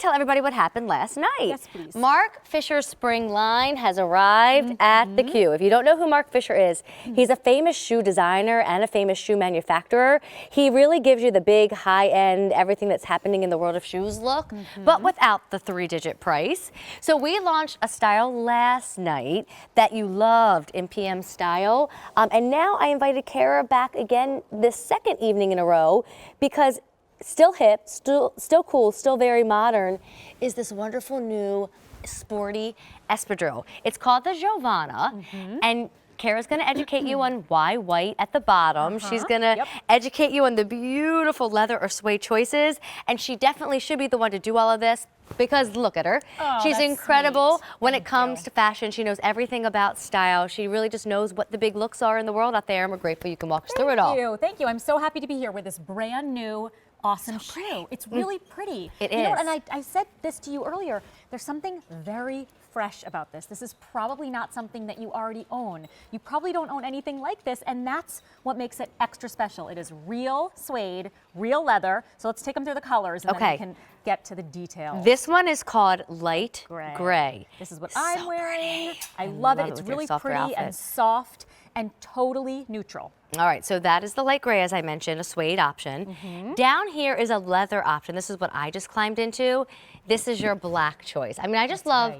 tell everybody what happened last night. Yes, please. Marc Fisher's spring line has arrived at the Q. If you don't know who Marc Fisher is, he's a famous shoe designer and a famous shoe manufacturer. He really gives you the big, high-end, everything that's happening in the world of shoes look, but without the 3-digit price. So we launched a style last night that you loved in PM style, and now I invited Kara back again this second evening in a row because still hip, still cool, still very modern, is this wonderful new sporty espadrille. It's called the Jovana, and Kara's going to educate you on why white at the bottom. She's going to educate you on the beautiful leather or suede choices, and she definitely should be the one to do all of this because look at her. Oh, she's incredible when Thank it comes you. to fashion. She knows everything about style. She really just knows what the big looks are in the world out there, and we're grateful you can walk us through it all. Thank you. I'm so happy to be here with this brand new awesome shoe. It's really pretty. It you know, is. and I said this to you earlier. There's something very fresh about this. This is probably not something that you already own. You probably don't own anything like this, and that's what makes it extra special. It is real suede, real leather. So let's take them through the colors, and then we can get to the details. This one is called light gray. This is what I'm wearing. I love it. It's really pretty and soft and totally neutral. All right, so that is the light gray, as I mentioned, a suede option. Down here is a leather option. This is what I just climbed into. This is your black choice. I mean, I just love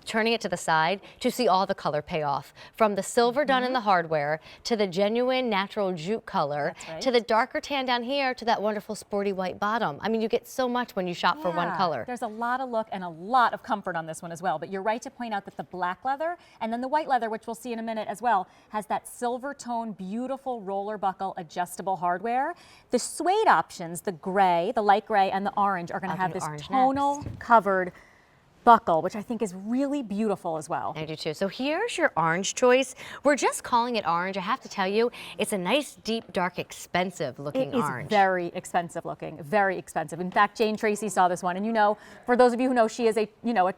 turning it to the side to see all the color pay off. From the silver done in the hardware, to the genuine natural jute color, to the darker tan down here, to that wonderful sporty white bottom. I mean, you get so much when you shop for one color. There's a lot of look and a lot of comfort on this one as well, but you're right to point out that the black leather and then the white leather, which we'll see in a minute as well, has that silver tone, beautiful roller buckle adjustable hardware. The suede options, the gray, the light gray, and the orange are going to have this tonal covered buckle, which I think is really beautiful as well. I do too. So here's your orange choice. We're just calling it orange. I have to tell you, it's a nice, deep, dark, expensive looking orange. It is very expensive looking, very expensive. In fact, Jane Tracy saw this one, and you know, for those of you who know, she is a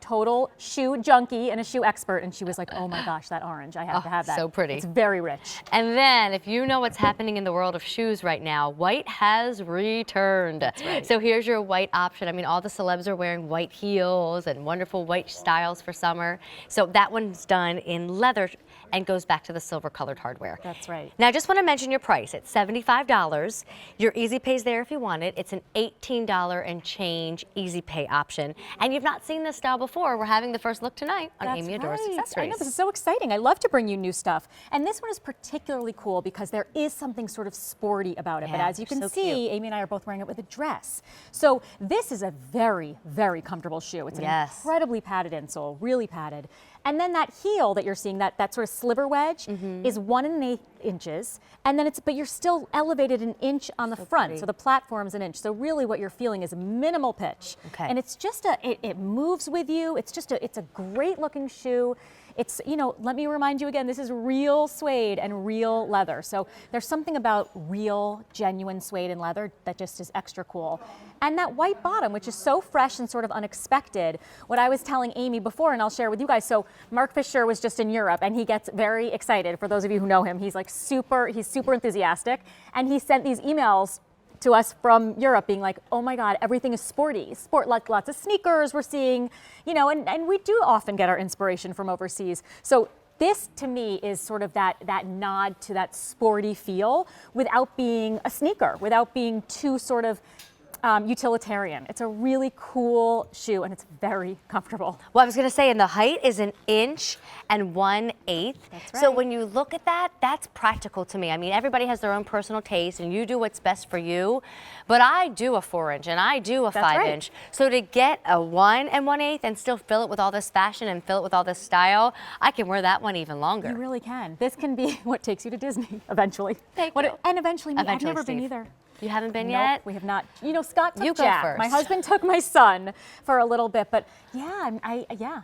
total shoe junkie and a shoe expert, and she was like, oh my gosh, that orange, I have to have that. So pretty. It's very rich. And then, if you know what's happening in the world of shoes right now, white has returned. That's right. So here's your white option. I mean, all the celebs are wearing white heels and wonderful white styles for summer. So that one's done in leather and goes back to the silver colored hardware. That's right. Now I just want to mention your price. It's $75. Your easy pay's there if you want it. It's an $18 and change easy pay option. And you've not seen this style before. We're having the first look tonight on Amy Adores Accessories. I know, this is so exciting. I love to bring you new stuff. And this one is particularly cool because there is something sort of sporty about it. But as you can see, Amy and I are both wearing it with a dress. So this is a very, very comfortable shoe. It's an incredibly padded insole, really padded. And then that heel that you're seeing, that sort of sliver wedge, is 1 1/8 inches. And then but you're still elevated an inch on the front. So the platform's an inch. So really what you're feeling is minimal pitch. And it's just it moves with you. It's a great looking shoe. It's, you know, let me remind you again, this is real suede and real leather. So there's something about real, genuine suede and leather that just is extra cool. And that white bottom, which is so fresh and sort of unexpected. What I was telling Amy before, and I'll share with you guys, so Marc Fisher was just in Europe and he gets very excited. For those of you who know him, he's super enthusiastic. And he sent these emails to us from Europe being like, oh my God, everything is sporty. Like lots of sneakers we're seeing, you know, and we do often get our inspiration from overseas. So this to me is sort of that nod to that sporty feel without being a sneaker, without being too sort of utilitarian. It's a really cool shoe and it's very comfortable. Well, I was going to say, and the height is 1 1/8 inches. That's right. So when you look at that, that's practical to me. I mean, everybody has their own personal taste and you do what's best for you. But I do a 4 inch and I do a 5 inch. So to get a 1 1/8 and still fill it with all this fashion and fill it with all this style, I can wear that one even longer. You really can. This can be what takes you to Disney eventually. Thank you. And eventually me. Eventually, I've never been Steve. either. You haven't been Nope, yet? we have not. You know, Scott took You go Jack. first. My husband took my son for a little bit, but yeah,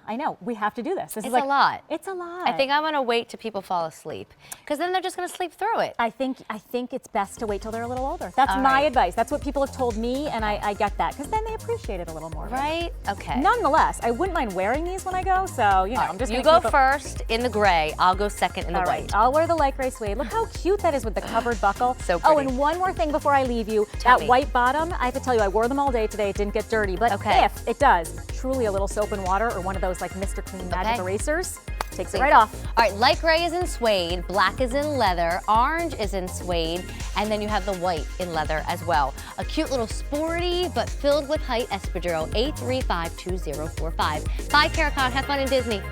I know. We have to do this. This It's is like a lot. It's a lot. I think I'm going to wait till people fall asleep because then they're just going to sleep through it. I think it's best to wait till they're a little older. That's my advice. That's what people have told me, and I get that because then they appreciate it a little more. Right? Okay. Nonetheless, I wouldn't mind wearing these when I go. So you know, I'm just. You go first in the gray. I'll go second in the white. I'll wear the light gray suede. Look how cute that is with the covered buckle. So pretty. Oh, and one more thing before I leave you, Tell that me. white bottom, I have to tell you, I wore them all day today. It didn't get dirty, but Okay. if it does, truly a little soap and water or one of those like Mr. Clean Magic Okay. erasers takes it right off. All right, light gray is in suede, black is in leather, orange is in suede, and then you have the white in leather as well. A cute little sporty but filled with height espadrille, 8352045. Bye, Caricon. Have fun in Disney.